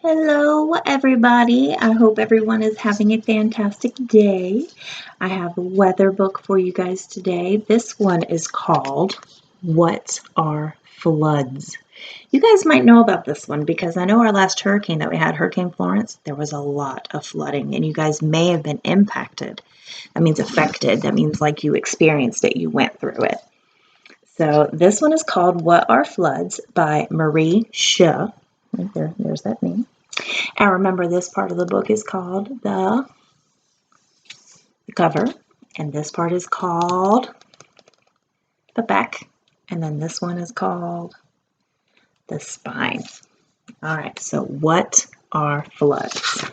Hello, everybody. I hope everyone is having a fantastic day. I have a weather book for you guys today. This one is called What Are Floods? You guys might know about this one because I know our last hurricane that we had, Hurricane Florence, there was a lot of flooding and you guys may have been impacted. That means affected. That means like you experienced it, you went through it. So this one is called What Are Floods by Mari Schuh. There's that name. And remember, this part of the book is called the cover, and this part is called the back, and then this one is called the spine. All right, so what are floods?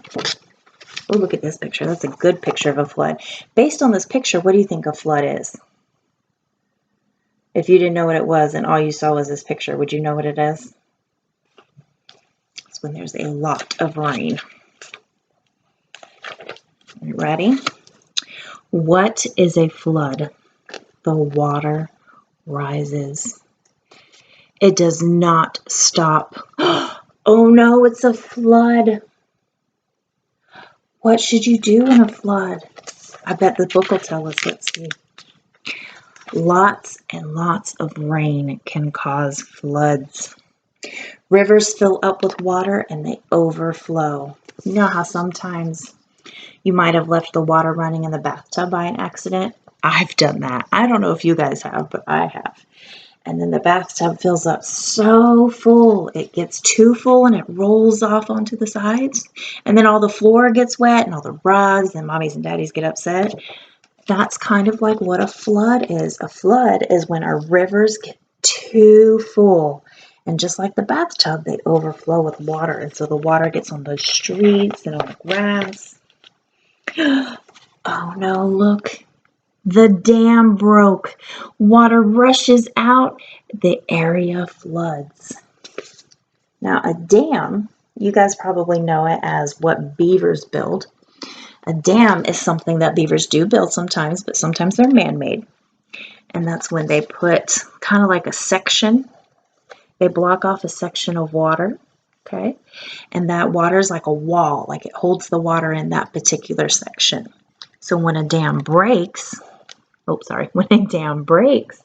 Oh, look at this picture. That's a good picture of a flood. Based on this picture, what do you think a flood is? If you didn't know what it was and all you saw was this picture, would you know what it is? It's when there's a lot of rain. You ready? What is a flood? The water rises. It does not stop. Oh no, it's a flood. What should you do in a flood? I bet the book will tell us. Let's see. Lots and lots of rain can cause floods. Rivers fill up with water and they overflow. You know how sometimes you might have left the water running in the bathtub by an accident? I've done that. I don't know if you guys have, but I have. And then the bathtub fills up so full, it gets too full and it rolls off onto the sides. And then all the floor gets wet and all the rugs and mommies and daddies get upset. That's kind of like what a flood is. A flood is when our rivers get too full. And just like the bathtub, they overflow with water. And so the water gets on the streets and on the grass. Oh no, look. The dam broke. Water rushes out. The area floods. Now, a dam, you guys probably know it as what beavers build. A dam is something that beavers do build sometimes, but sometimes they're man-made. And that's when they put kind of like a section. They block off a section of water, okay? And that water is like a wall, like it holds the water in that particular section. So when a dam breaks, when a dam breaks,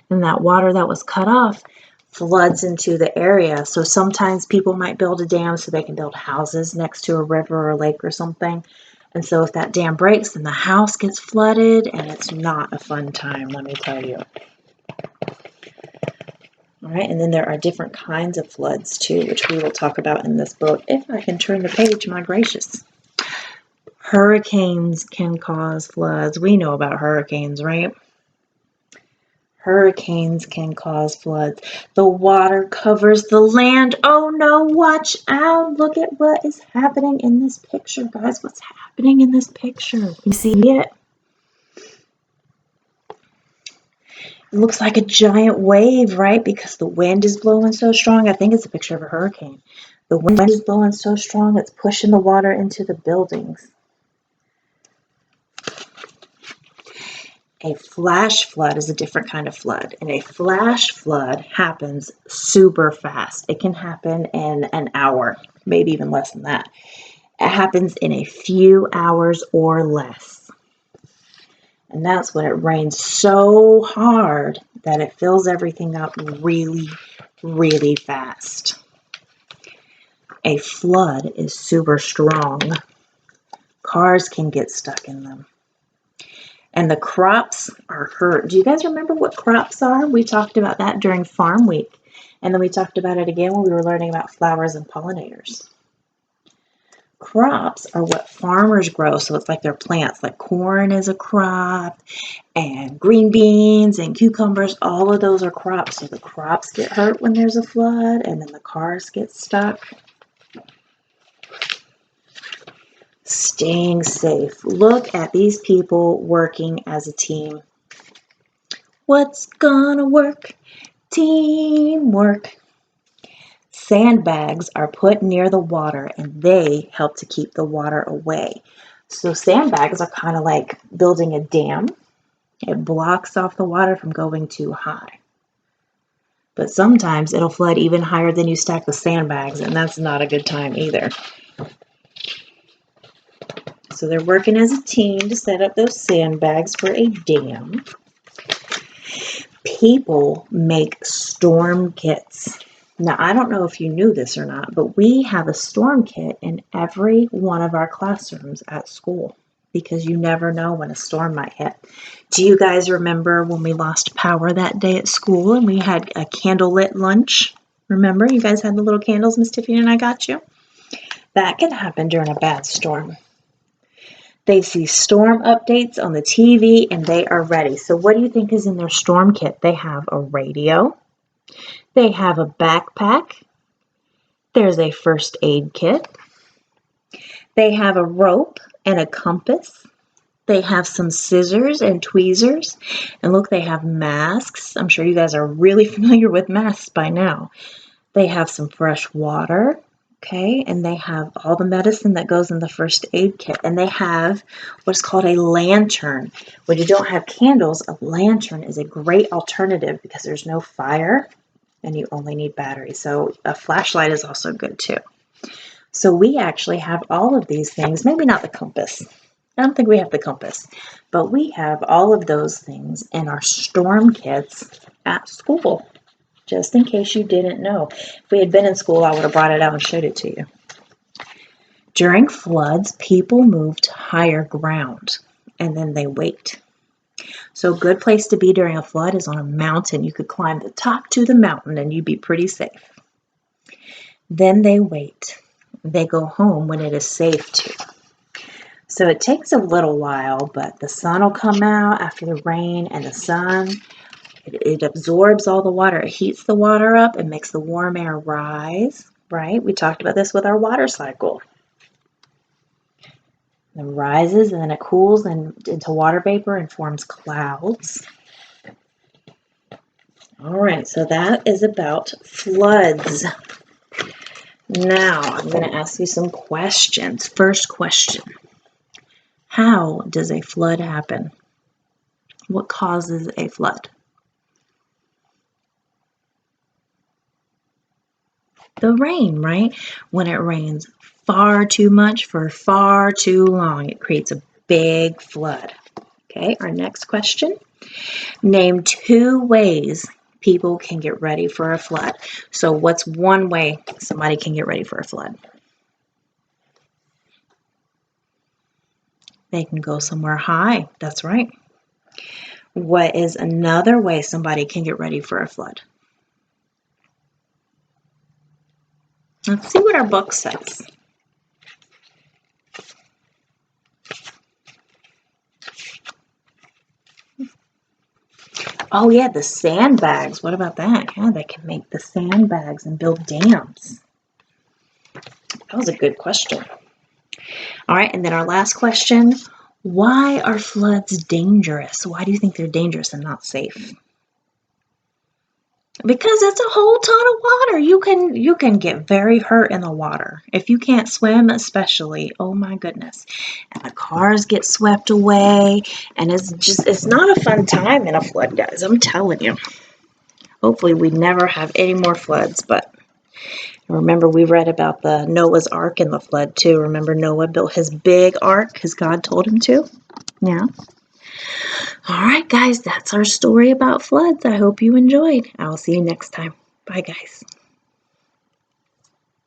then that water that was cut off floods into the area. So sometimes people might build a dam so they can build houses next to a river or a lake or something. And so if that dam breaks, then the house gets flooded, and it's not a fun time, let me tell you. All right, and then there are different kinds of floods too, which we will talk about in this book. If I can turn the page, my gracious. Hurricanes can cause floods. We know about hurricanes, right? Hurricanes can cause floods. The water covers the land. Oh no, watch out. Look at what is happening in this picture, guys. What's happening in this picture? You see it? It looks like a giant wave, right? Because the wind is blowing so strong. I think it's a picture of a hurricane. The wind is blowing so strong, it's pushing the water into the buildings. A flash flood is a different kind of flood, and a flash flood happens super fast. It can happen in an hour, maybe even less than that. It happens in a few hours or less. And that's when it rains so hard that it fills everything up really, really fast. A flood is super strong. Cars can get stuck in them. And the crops are hurt. Do you guys remember what crops are? We talked about that during Farm Week. And then we talked about it again when we were learning about flowers and pollinators. Crops are what farmers grow. So it's like their plants, like corn is a crop, and green beans and cucumbers, all of those are crops. So the crops get hurt when there's a flood, and then the cars get stuck. Staying safe. Look at these people working as a team. What's gonna work? Teamwork. Sandbags are put near the water and they help to keep the water away. So sandbags are kind of like building a dam. It blocks off the water from going too high. But sometimes it'll flood even higher than you stack the sandbags, and that's not a good time either. So they're working as a team to set up those sandbags for a dam. People make storm kits. Now, I don't know if you knew this or not, but we have a storm kit in every one of our classrooms at school because you never know when a storm might hit. Do you guys remember when we lost power that day at school and we had a candlelit lunch? Remember, you guys had the little candles Miss Tiffany and I got you? That can happen during a bad storm. They see storm updates on the TV and they are ready. So what do you think is in their storm kit? They have a radio. They have a backpack. There's a first aid kit. They have a rope and a compass. They have some scissors and tweezers. And look, they have masks. I'm sure you guys are really familiar with masks by now. They have some fresh water. Okay, and they have all the medicine that goes in the first aid kit. And they have what's called a lantern. When you don't have candles, a lantern is a great alternative because there's no fire and you only need batteries. So a flashlight is also good too. So we actually have all of these things, maybe not the compass. I don't think we have the compass, but we have all of those things in our storm kits at school. Just in case you didn't know. If we had been in school, I would have brought it out and showed it to you. During floods, people move to higher ground and then they wait. So a good place to be during a flood is on a mountain. You could climb the top to the mountain and you'd be pretty safe. Then they wait. They go home when it is safe to. So it takes a little while, but the sun will come out after the rain, and the sun it absorbs all the water. It heats the water up and makes the warm air rise, right? We talked about this with our water cycle. It rises and then it cools into water vapor and forms clouds. All right, so that is about floods. Now I'm going to ask you some questions. First question. How does a flood happen? What causes a flood? The rain, right? When it rains far too much for far too long, it creates a big flood. Okay, our next question. Name 2 ways people can get ready for a flood. So what's one way somebody can get ready for a flood? They can go somewhere high. That's right. What is another way somebody can get ready for a flood? Let's see what our book says. Oh yeah, the sandbags. What about that? Yeah, they can make the sandbags and build dams. That was a good question. All right, and then our last question. Why are floods dangerous? Why do you think they're dangerous and not safe? Because it's a whole ton of water. You can get very hurt in the water. If you can't swim, especially, oh my goodness. And the cars get swept away, and it's not a fun time in a flood, guys. I'm telling you. Hopefully we never have any more floods, but remember we read about the Noah's Ark and the flood too. Remember Noah built his big ark because God told him to? Yeah. All right, guys, that's our story about floods. I hope you enjoyed. I'll see you next time. Bye, guys.